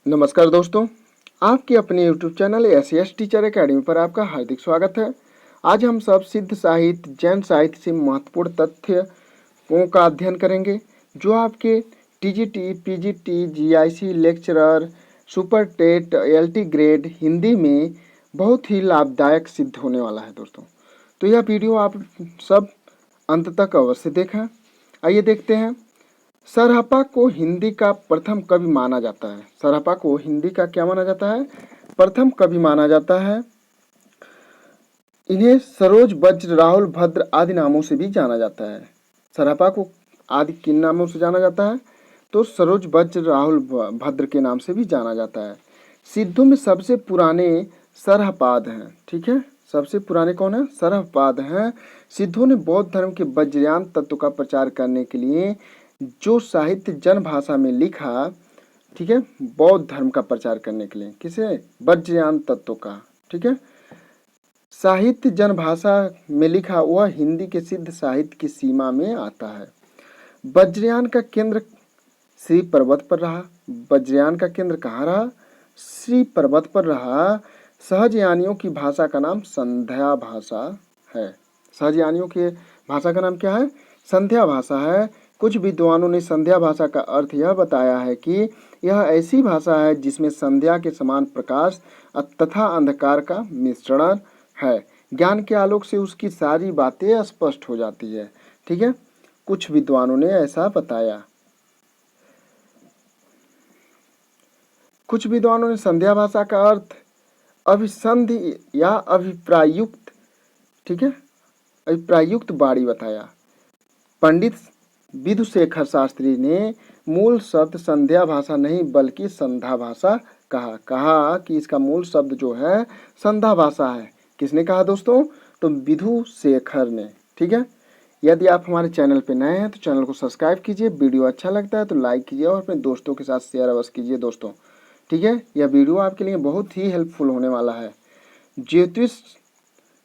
नमस्कार दोस्तों, आपके अपने YouTube channel S teacher academy पर आपका हार्दिक स्वागत है। आज हम सब सिद्ध साहित्य, जैन साहित्य से महत्वपूर्ण तथ्यों का अध्ययन करेंगे जो आपके TGT, PGT, GIC lecturer, super TET, LT grade Hindi में बहुत ही लाभदायक सिद्ध होने वाला है दोस्तों। तो यह वीडियो आप सब अंत तक अवश्य देखें। आइए देखते हैं। सरहपा को हिंदी का प्रथम कवि माना जाता है। सरहपा को हिंदी का क्या माना जाता है? प्रथम कवि माना जाता है। इन्हें सरोज, वज्र, राहुल, भद्र आदि नामों से भी जाना जाता है। सरहपा को आदि किन नामों से जाना जाता है? तो सरोज, वज्र, राहुल, भद्र के नाम से भी जाना जाता है। सिद्धों में सबसे पुराने सरहपाद हैं। ठीक है, सबसे पुराने कौन है? सरहपाद हैं। सिद्धों ने बौद्ध धर्म के वज्रयान तत्व का प्रचार करने के लिए जो साहित्य जन भाषा में लिखा, ठीक है, बौद्ध धर्म का प्रचार करने के लिए, किसे? वज्रयान तत्व का, ठीक है, साहित्य जन भाषा में लिखा वह हिंदी के सिद्ध साहित्य की सीमा में आता है। वज्रयान का केंद्र श्री पर्वत पर रहा। वज्रयान का केंद्र कहाँ रहा? श्री पर्वत पर रहा। सहजयानियों की भाषा का नाम संध्या भाषा है। सहजयानियों की भाषा का नाम क्या है? संध्या भाषा है। कुछ विद्वानों ने संध्या भाषा का अर्थ यह बताया है कि यह ऐसी भाषा है जिसमें संध्या के समान प्रकाश तथा अंधकार का मिश्रण है। ज्ञान के आलोक से उसकी सारी बातें स्पष्ट हो जाती है। ठीक है, कुछ विद्वानों ने ऐसा बताया। कुछ विद्वानों ने संध्या भाषा का अर्थ अभिसंधि या अभिप्रायुक्त, ठीक है, अभिप्रायुक्त बाणी बताया। पंडित विधुशेखर शास्त्री ने मूल शब्द संध्या भाषा नहीं बल्कि संध्या भाषा कहा कि इसका मूल शब्द जो है संध्या भाषा है। किसने कहा दोस्तों? तो विधुशेखर ने। ठीक है, यदि आप हमारे चैनल पे नए हैं तो चैनल को सब्सक्राइब कीजिए। वीडियो अच्छा लगता है तो लाइक कीजिए और अपने दोस्तों के साथ शेयर अवश्य कीजिए दोस्तों। ठीक है, यह वीडियो आपके लिए बहुत ही हेल्पफुल होने वाला है।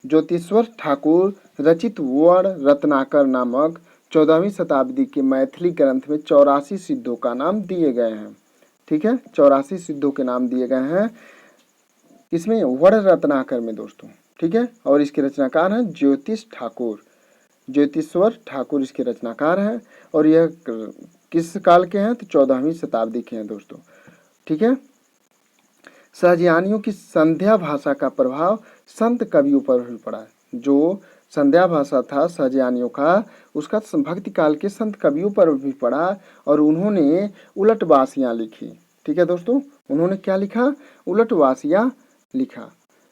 ज्योतिश्वर ठाकुर रचित वर्ण रत्नाकर नामक 14वीं शताब्दी के मैथिली ग्रंथ में 84 सिद्धों का नाम दिए गए हैं। ठीक है, 84 सिद्धों के नाम दिए गए हैं इसमें वर्ण रत्नाकर में दोस्तों। ठीक है, और इसके रचनाकार हैं ज्योतिश्वर ठाकुर इसके रचनाकार हैं और यह किस काल के हैं? तो 14वीं शताब्दी के हैं दोस्तों। ठीक है, सहजयानियों की संध्या भाषा का प्रभाव संत कवियों पर भी पड़ा। जो संध्या भाषा था सहजयानियों का, उसका भक्ति काल के संत कवियों पर भी पड़ा और उन्होंने उलटवासियाँ लिखी। ठीक है दोस्तों, उन्होंने क्या लिखा? उलटवासियाँ लिखा।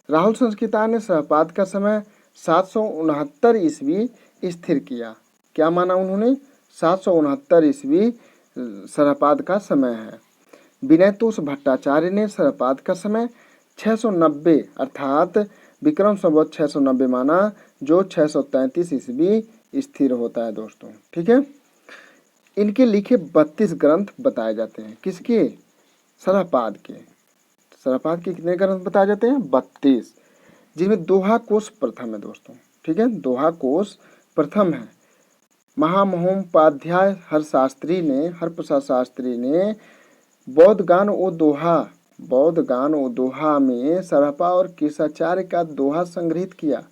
राहुल संस्कृता ने सहपाद का समय 769 ईस्वी स्थिर किया। क्या माना उन्होंने? 769 ईस्वी सहपाद का समय है। विनयतोष भट्टाचार्य ने सहपाद का समय 690 अर्थात विक्रम संवत 690 माना, जो 633 ईस्वी स्थिर होता है दोस्तों। ठीक है, इनके लिखे 32 ग्रंथ बताए जाते हैं। किसके? सहपाद के। सहपाद के कितने ग्रंथ बताए जाते हैं? 32, जिनमें दोहा कोश प्रथम है दोस्तों। ठीक है, दोहा कोश प्रथम है। महामहोपाध्याय हरप्रसाद शास्त्री ने बौद्ध गान ओ दोहा में सरहपा और कृष्णाचार्य का दोहा संग्रहित किया।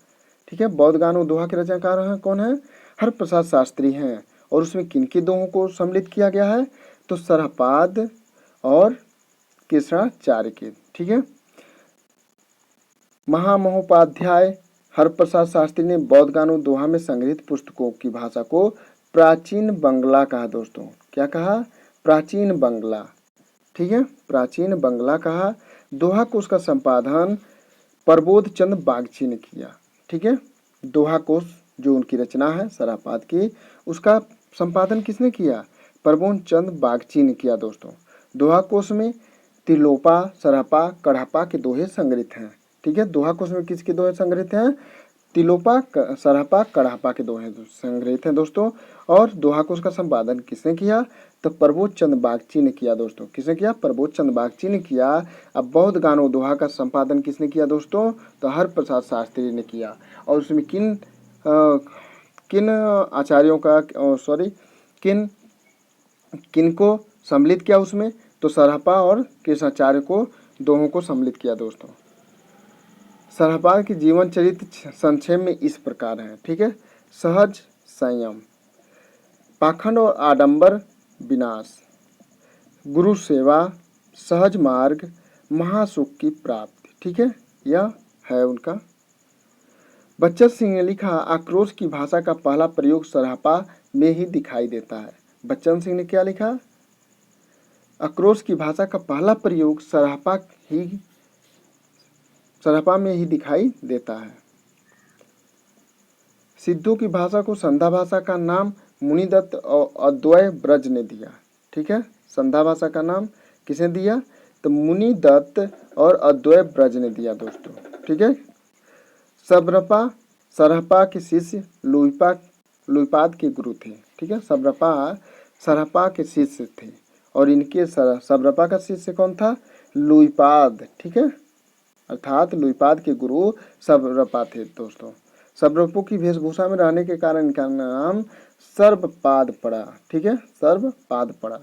ठीक है, बौद्ध गान ओ दोहा के रचनाकार हैं कौन है? हरप्रसाद शास्त्री हैं। और उसमें किनके दोहों को सम्मिलित किया गया है? तो सरहपाद और कृष्णाचार्य के। ठीक है, महामहोपाध्याय हरप्रसाद शास्त्री ने बौद्ध गान ओ दोहा में संग्रहित पुस्तकों की भाषा को प्राचीन बंगला कहा दोस्तों। क्या कहा? प्राचीन बंगला। ठीक है, प्राचीन बंगला कहा। दोहा कोश का संपादन प्रबोध चंद बागची ने किया। ठीक है, दोहा कोश जो उनकी रचना है सहपाद की, उसका संपादन किसने किया? प्रबोध चंद बागची ने किया दोस्तों। दोहा कोश में तिलोपा, सरहपा, कढ़पा के दोहे संग्रहित हैं। ठीक है, दोहा कोश में किसके दोहे संग्रहित हैं? तिलोपा, सरहपा, कढ़पा के दोहे संग्रहित हैं दोस्तों। और दोहा कोश का संपादन किसने किया? तो प्रबोध चंद बागची ने किया दोस्तों। किसने किया? प्रबोध चंद बागची ने किया। अब बौद्ध गान ओ दोहा का संपादन किसने किया दोस्तों? तो हरप्रसाद शास्त्री ने किया। और उसमें किन आचार्यों का किनको सम्मिलित किया उसमें, तो सरहपा और कृष्णाचार्य को दोनों को सम्मिलित किया दोस्तों। सरहपा की जीवन चरित्र संक्षेप में इस प्रकार है, ठीक है। सहज संयम, पाखंड और आडंबर विनाश, गुरु सेवा, सहज मार्ग, महासुख की प्राप्ति, ठीक है। यह है उनका। बच्चन सिंह ने लिखा, आक्रोश की भाषा का पहला प्रयोग सरहपा में ही दिखाई देता है। बच्चन सिंह ने क्या लिखा? आक्रोश की भाषा का पहला प्रयोग सरहपा में ही दिखाई देता है। सिद्धों की भाषा को संध्या भाषा का नाम मुनिदत्त और अद्वय ब्रज ने दिया, ठीक है। संध्या भाषा का नाम किसने दिया? तो मुनिदत्त और अद्वय ब्रज ने दिया दोस्तों, ठीक है। सरहपा के शिष्य लुइपाद के गुरु थे, ठीक है। सरहपा के शिष्य थे और इनके सबरपा का शिष्य कौन था? लुइपाद, ठीक है। अर्थात लुइपाद के गुरु सबरपा थे दोस्तों। सबरपों की वेशभूषा में रहने के कारण इनका नाम सर्वपाद पड़ा, ठीक है, सर्वपाद पड़ा।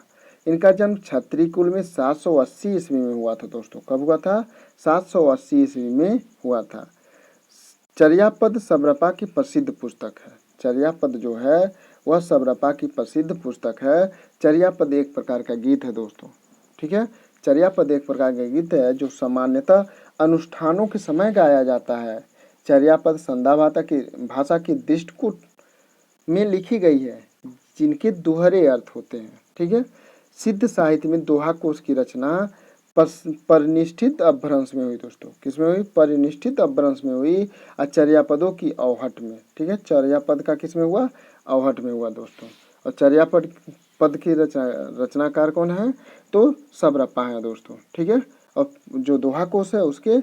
इनका जन्म क्षत्रिय कुल में 780 ईस्वी में हुआ था दोस्तों। कब हुआ था? 780 ईस्वी में हुआ था। चर्यापद सबरपा की प्रसिद्ध पुस्तक है। चर्यापद जो है वह सबरपा की प्रसिद्ध पुस्तक है। चर्यापद एक प्रकार का गीत है दोस्तों, ठीक है। चर्यापद एक प्रकार का गीत है जो सामान्यतः अनुष्ठानों के समय गाया जाता है। चर्यापद संध्या भाषा की दृष्टिकूट में लिखी गई है जिनके दोहरे अर्थ होते हैं, ठीक है। सिद्ध साहित्य में दोहा कोश की रचना परिनिष्ठित अपभ्रंश में हुई दोस्तों। किसमें हुई? परिनिष्ठित अपभ्रंश में हुई। और चर्यापदों की अवहट में, ठीक है। चर्यापद का किसमें हुआ? अवहट में हुआ दोस्तों। और चर्यापद पद की रचनाकार कौन है? तो सबरपा है दोस्तों, ठीक है। और जो दोहा कोश है उसके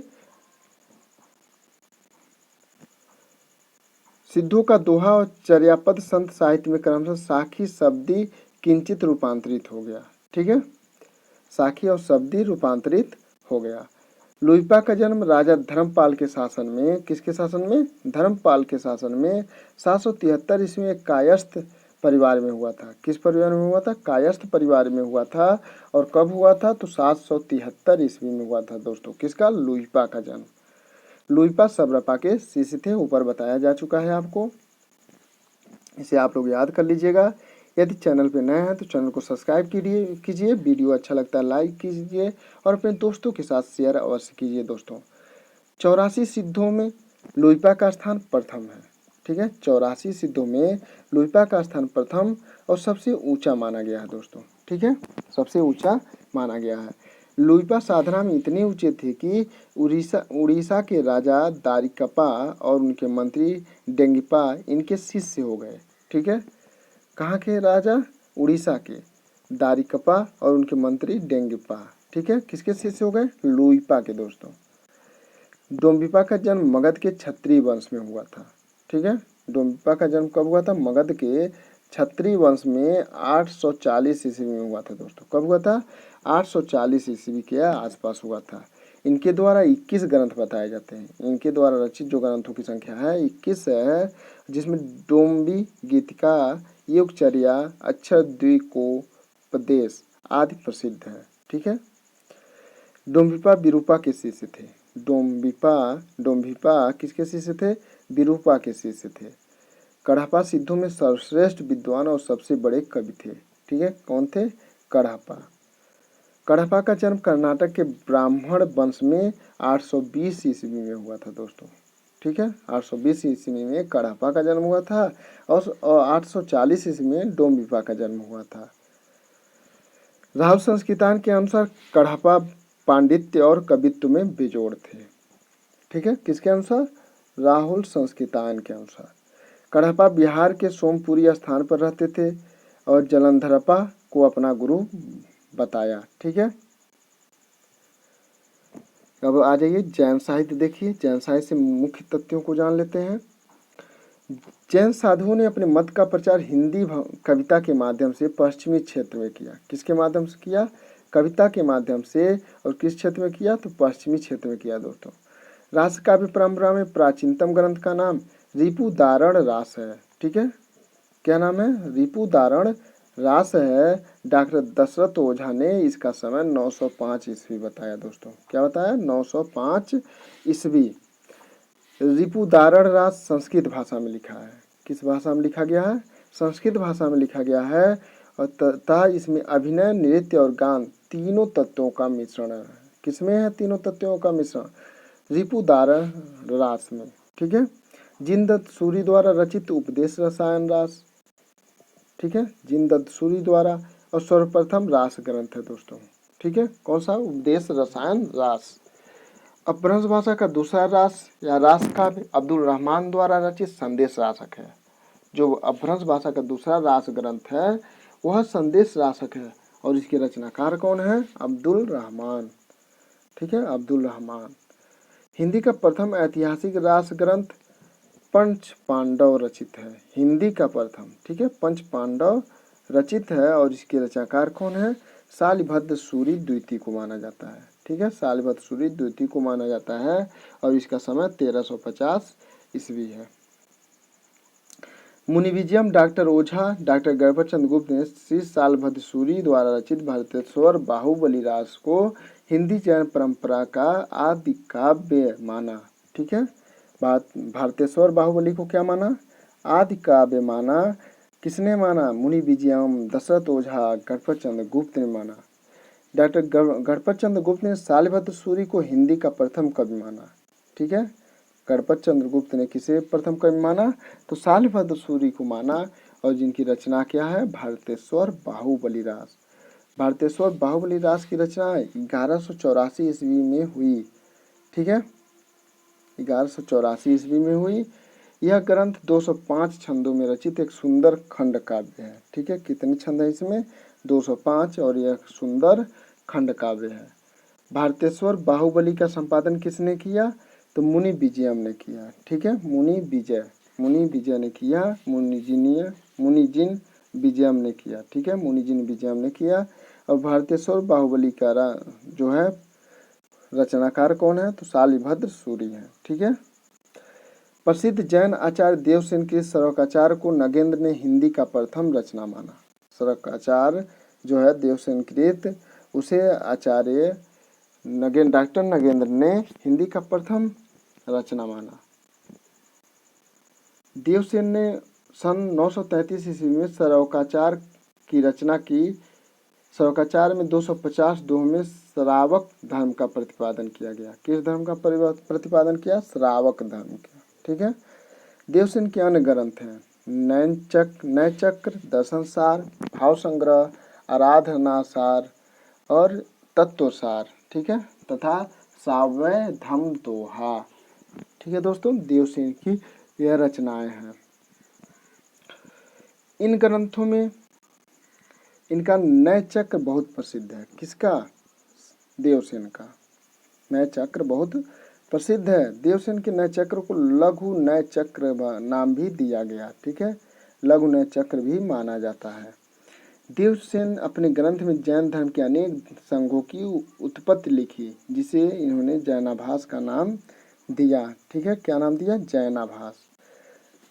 सिद्धों का दोहा और चर्यापद संत साहित्य में क्रमशः साखी शब्दी किंचित रूपांतरित हो गया, ठीक है। साखी और शब्दी रूपांतरित हो गया। लुइपा का जन्म राजा धर्मपाल के शासन में, किसके शासन में? धर्मपाल के शासन में 773 ईस्वी में कायस्थ परिवार में हुआ था। किस परिवार में हुआ था? कायस्थ परिवार में हुआ था। और कब हुआ था? तो 773 ईस्वी में हुआ था दोस्तों। किसका? लुइपा का जन्म। लुइपा सबरपा के शिष्य थे, ऊपर बताया जा चुका है आपको, इसे आप लोग याद कर लीजिएगा। यदि चैनल पे नए हैं तो चैनल को सब्सक्राइब कीजिए, वीडियो अच्छा लगता है लाइक कीजिए और अपने दोस्तों के साथ शेयर अवश्य कीजिए दोस्तों। 84 सिद्धों में लुइपा का स्थान प्रथम है, ठीक है। 84 सिद्धों में लुइपा का स्थान प्रथम और सबसे ऊंचा माना गया है दोस्तों, ठीक है, सबसे ऊंचा माना गया है। लुइपा साधना में इतने ऊंचे थे कि उड़ीसा के राजा दारिकपा और उनके मंत्री डेंगिपा इनके शिष्य हो गए, ठीक है। कहाँ के राजा? उड़ीसा के दारिकपा और उनके मंत्री डेंगिपा, ठीक है, किसके शिष्य हो गए? लुइपा के दोस्तों। डोम्बिपा का जन्म मगध के क्षत्रिय वंश में हुआ था, ठीक है। डोम्बिपा का जन्म कब हुआ था? मगध के क्षत्रिय वंश में 840 ईस्वी में हुआ था दोस्तों। कब हुआ था? 840 ईस्वी के आसपास हुआ था। इनके द्वारा 21 ग्रंथ बताए जाते हैं। इनके द्वारा रचित जो ग्रंथों की संख्या है 21 है, जिसमें डोम्बी गीतिका, युगचर्या, अक्षरद्विकोपदेश आदि प्रसिद्ध है, ठीक है। डोम्बिपा विरूपा के शिष्य थे। डोम्बिपा किसके शिष्य थे? विरूपा के शिष्य थे। कढ़ापा सिद्धों में सर्वश्रेष्ठ विद्वान और सबसे बड़े कवि थे, ठीक है। कौन थे? कढ़ापा। कढ़ापा का जन्म कर्नाटक के ब्राह्मण वंश में 820 ईस्वी में हुआ था दोस्तों, ठीक है। 820 ईस्वी में कढ़ापा का जन्म हुआ था और 840 ईस्वी में डोम्बिपा का जन्म हुआ था। राहुल संस्कृतान के अनुसार कढ़ापा पांडित्य और कवित्व में बेजोड़ थे, ठीक है। किसके अनुसार? राहुल संस्कृतान के अनुसार। कढ़ापा बिहार के सोमपुरी स्थान पर रहते थे और जलंधरपा को अपना गुरु बताया, ठीक है। अब आ जाइए जैन साहित्य देखिए। जैन साहित्य से मुख्य तथ्यों को जान लेते हैं। जैन साधुओं ने अपने मत का प्रचार हिंदी कविता के माध्यम से पश्चिमी क्षेत्र में किया। किसके माध्यम से किया? कविता के माध्यम से। और किस क्षेत्र में किया? तो पश्चिमी क्षेत्र में किया दोस्तों। रास काव्य परंपरा में प्राचीनतम ग्रंथ का नाम रिपुदारण रास है, ठीक है। क्या नाम है? रिपुदारण रास है डॉक्टर दशरथ ओझा ने इसका समय 905 ईस्वी बताया दोस्तों। क्या बताया? 905 ईस्वी। रिपुदारण रास संस्कृत भाषा में लिखा है। किस भाषा में लिखा गया है? संस्कृत भाषा में लिखा गया है और तथा इसमें अभिनय, नृत्य और गान तीनों तत्वों का मिश्रण है। किसमें है तीनों तत्वों का मिश्रण? रिपुदारण रास में। ठीक है। जिनदत्त सूरी द्वारा रचित उपदेश रसायन रास। ठीक है, जिनदत्त सूरी द्वारा और सर्वप्रथम रास ग्रंथ है दोस्तों। ठीक है, कौन सा? उपदेश रसायन रास। अपभ्रंश भाषा का दूसरा रास या रास काव्य अब्दुल रहमान द्वारा रचित संदेश रासक है। जो अपभ्रंश भाषा का दूसरा रास ग्रंथ है वह संदेश रासक है और इसके रचनाकार कौन है? अब्दुल रहमान। ठीक है, अब्दुल रहमान। हिंदी का प्रथम ऐतिहासिक रास ग्रंथ पंच पांडव रचित है। हिंदी का प्रथम, ठीक है, पंच पांडव रचित है और इसके रचनाकार कौन है? शालिभद्र सूरी द्वितीय को माना जाता है। ठीक है, शालिभद्र सूरी द्वितीय को माना जाता है और इसका समय 1350 ईस्वी है। मुनि विजयम डॉक्टर ओझा डॉक्टर गणपतचंद्र गुप्त ने श्री शालिभद्र सूरी द्वारा रचित भारतेश्वर बाहुबली रास को हिंदी जैन परंपरा का आदि काव्य माना। ठीक है, भारतेश्वर बाहुबली को क्या माना? आदि काव्य माना। किसने माना? मुनि विजयम, दशरथ ओझा, गणपतचंद्र गुप्त ने माना। डॉक्टर गणपतचंद्र गुप्त ने शालिभद्र सूरी को हिंदी का प्रथम कवि माना। ठीक है, गणपतचंद्र गुप्त ने किसे प्रथम कवि माना? तो शालिभद्र सूरी को माना और जिनकी रचना क्या है? भारतेश्वर बाहुबली रास। भारतेश्वर बाहुबली रास की रचना 1184 ईस्वी में हुई। ठीक है, 1184 ईस्वी में हुई। यह ग्रंथ 205 छंदों में रचित एक सुंदर खंड काव्य है। ठीक है, कितने छंद है इसमें? 205 और यह सुंदर खंड काव्य है। भारतेश्वर बाहुबली का संपादन किसने किया? तो मुनि विजयम ने किया। ठीक है, मुनि विजय ने किया। मुनिजिन विजयम ने किया। ठीक है, मुनिजिन विजयम ने किया। और भारतेश्वर बाहुबली का जो है रचनाकार कौन है? तो शालिभद्र सूरी है। ठीक है, प्रसिद्ध जैन आचार्य देवसेन के सरोकाचार्य को नगेंद्र ने हिंदी का प्रथम रचना माना। सरोकाचार्य जो है देवसेन कृत, उसे आचार्य डॉक्टर नगेंद्र ने हिंदी का प्रथम रचना माना। देवसेन ने सन 933 ईस्वी में सरोकाचार की रचना की। सरोकाचार में 250 दोहों में श्रावक धर्म का प्रतिपादन किया गया। किस धर्म का प्रतिपादन किया? श्रावक धर्म का। ठीक है, देवसेन के अन्य ग्रंथ हैं नय चक्र, दर्शन सार, भाव संग्रह, आराधना सार और तत्वसार। ठीक है, तथा सावय धम दोहा। ठीक है दोस्तों, देवसेन की यह रचनाएं हैं। इन ग्रंथों में इनका नय चक्र बहुत प्रसिद्ध है। किसका? देवसेन का नय चक्र बहुत प्रसिद्ध है। देवसेन के नय चक्र को लघु नय चक्र नाम भी दिया गया। ठीक है, लघु नय चक्र भी माना जाता है। देवसेन अपने ग्रंथ में जैन धर्म के अनेक संघों की उत्पत्ति लिखी, जिसे इन्होंने जैनाभास का नाम दिया। ठीक है, क्या नाम दिया? जैनाभास।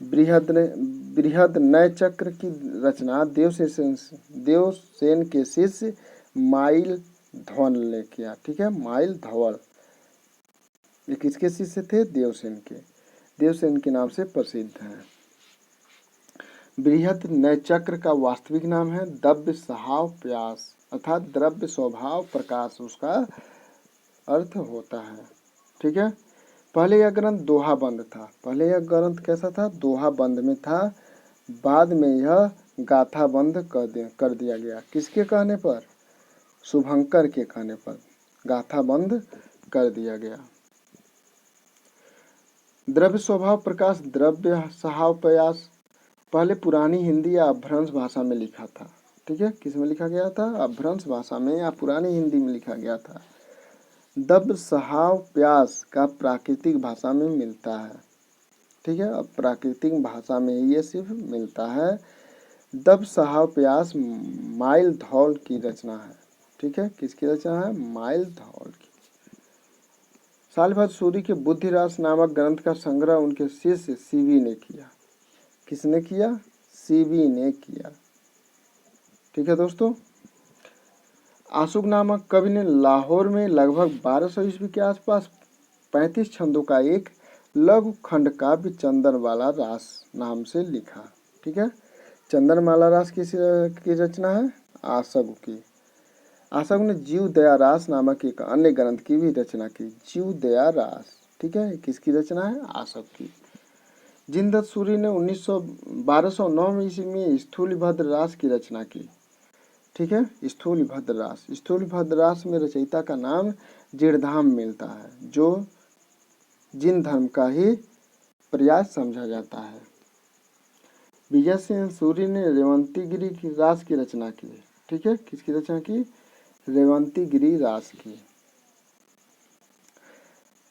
बृहद नय चक्र की रचना देवसेन के शिष्य माइल धवल ने किया। ठीक है, माइल धवल ये किसके शिष्य थे? देवसेन के। देवसेन के नाम से प्रसिद्ध है। बृहद नय चक्र का वास्तविक नाम है द्रव्य स्वभाव प्यास, अर्थात द्रव्य स्वभाव प्रकाश उसका अर्थ होता है। ठीक है, पहले यह ग्रंथ दोहा बंद था। पहले यह ग्रंथ कैसा था? दोहा बंद में था। बाद में यह गाथा बंद कर दिया गया। किसके कहने पर? शुभंकर के कहने पर गाथा बंद कर दिया गया। द्रव्य स्वभाव प्रकाश, द्रव्य स्वभाव प्रयास पहले पुरानी हिंदी या अपभ्रंश भाषा में लिखा था। ठीक है, किस में लिखा गया था? अपभ्रंश भाषा में या पुरानी हिंदी में लिखा गया था। द्रव्य स्वभाव प्यास का प्राकृतिक भाषा में मिलता है। ठीक है, अब प्राकृतिक भाषा में ये सिर्फ मिलता है। द्रव्य स्वभाव प्यास माइल धौल की रचना है। ठीक है, किसकी रचना है? माइल धौल की। शालिभद्र सूरी के बुद्धिरास नामक ग्रंथ का संग्रह उनके शिष्य सीवी ने किया। किसने किया? सीवी ने किया। ठीक है दोस्तों। आशुक नामक कवि ने लाहौर में लगभग 1200 ईस्वी के आसपास 35 छंदों का एक लघु खंड काव्य चंदनमाला रास नाम से लिखा। ठीक है, चंदनमाला रास की रचना है आशुक की। आशुक ने जीव दया रास नामक एक अन्य ग्रंथ की भी रचना की। जीव दया रास, ठीक है, किसकी रचना है? आशुक की। जिनदत्त सूरी ने 1209 ईस्वी में स्थूलभद्र रास की रचना की। ठीक है, स्थूलभद्र रास। स्थूलभद्र रास में रचयिता का नाम जीणधाम मिलता है, जो जिन धर्म का ही प्रयास समझा जाता है। विजय सिंह सूरी ने रेवंतीगिरी की रास की रचना की। ठीक है, किसकी रचना की? रेवंतीगिरी रास की।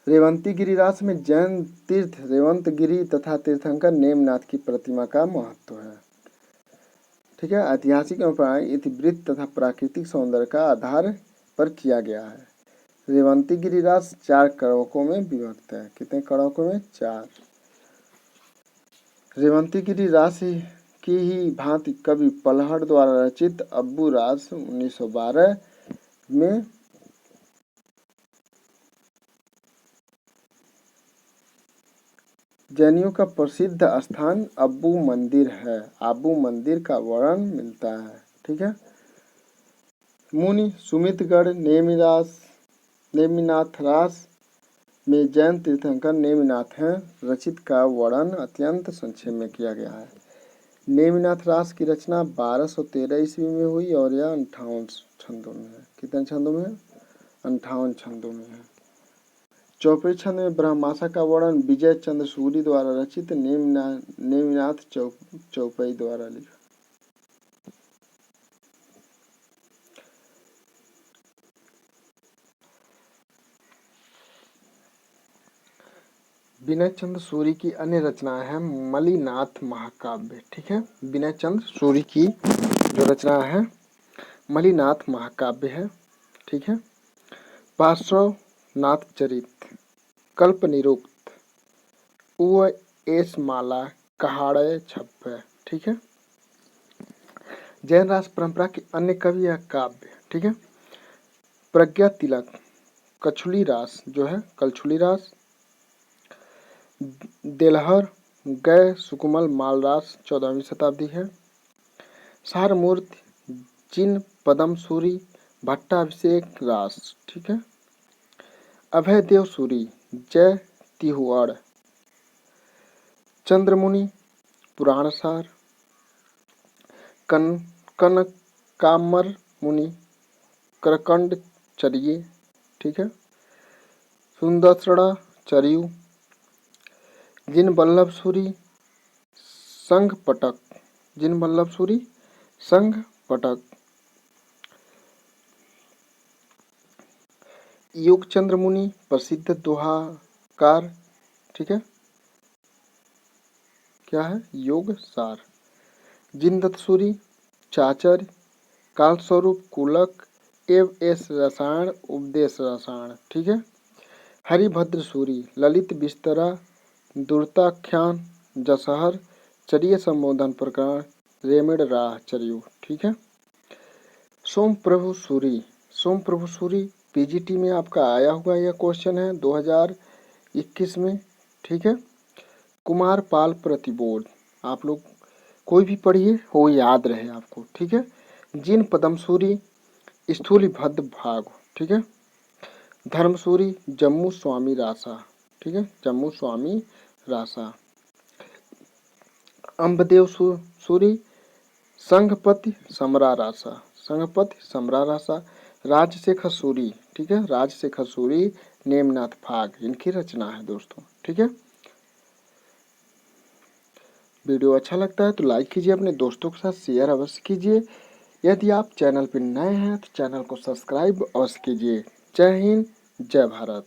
रेवंतीगिरी रास में जैन तीर्थ रेवंतगिरी तथा तीर्थंकर नेमिनाथ की प्रतिमा का महत्व है। ठीक है, ऐतिहासिक एवं पौराणिक इतिवृत्त तथा प्राकृतिक सौंदर्य का आधार पर किया गया है। रेवंतीगिरी रास 4 कड़कों में विभक्त है। कितने कड़कों में? 4। रेवंतीगिरी रास की ही भांति कवि पलहड़ द्वारा रचित अब्बू रास 1912 में जैनियों का प्रसिद्ध स्थान अब्बू मंदिर है। अब्बू मंदिर का वर्णन मिलता है। ठीक है, मुनि सुमितगढ़ नेमिनाथ रास में जैन तीर्थंकर नेमिनाथ हैं रचित का वर्णन अत्यंत संक्षेप में किया गया है। नेमिनाथ रास की रचना 1213 ईस्वी में हुई और यह 58 छंदों में है। कितने छंदों में है? 58 छंदों में है। चौपई छंद में ब्रह्माशा का वर्णन विजय चंद्र सूरी द्वारा रचित नेमिनाथ चौपई द्वारा लिखा। विनय चंद्र सूरी की अन्य रचनाएं हैं मलिनाथ महाकाव्य। ठीक है, विनय चंद्र सूरी की जो रचना है मलिनाथ महाकाव्य है। ठीक है, पार्श्वनाथ चरित, कल्प निरुक्त, एस माला, कहाड़े छप्पे। ठीक है, जैन रास परंपरा के अन्य कवि या काव्य। ठीक है, प्रज्ञा तिलक, कछुली रास जो है कलछुली रास, देलहर गय सुकुमल मालरास 14वीं शताब्दी है। सारमूर्ति जिन पदम सूरी भट्टाभिषेक रास। ठीक है, अभयदेव सूरी जय तिहुआड़, चंद्रमुनि पुराण सार, कनकामर मुनि करकंड चरिये। ठीक है, सुंदरसड़ा चरियु, जिन वल्लभ सूरी संघ पटक, जिन वल्लभ सूरी संघ पटक, योगचंद्र मुनि प्रसिद्ध दोहाकार। ठीक है, क्या है? योग सार, जिनदत्त सूरी चाचर, कालस्वरूप कुलक एव एस रसायन उपदेश रसायन। ठीक है, हरिभद्र सूरी ललित बिस्तरा दुर्ताख्यान जसहर चरिय संबोधन प्रकरण रेमेड राह चरियु। ठीक है, सोम प्रभु सूरी पीजीटी में आपका आया हुआ यह क्वेश्चन है 2021 में। ठीक है, कुमार पाल प्रतिबोध, आप लोग कोई भी पढ़िए वो याद रहे आपको। ठीक है, जिन पदम सूरी स्थूलभद्र भाग। ठीक है, धर्मसूरी जम्मू स्वामी रासा। ठीक है, जम्मू स्वामी रासा, अम्बदेव सूरी संघपति समरा रासा, संघपति समरा रासा, राजशेखर सूरी। ठीक है, राजशेखर सूरी नेमनाथ फाग इनकी रचना है दोस्तों। ठीक है, वीडियो अच्छा लगता है तो लाइक कीजिए, अपने दोस्तों के साथ शेयर अवश्य कीजिए। यदि आप चैनल पर नए हैं तो चैनल को सब्सक्राइब अवश्य कीजिए। जय हिंद, जय भारत।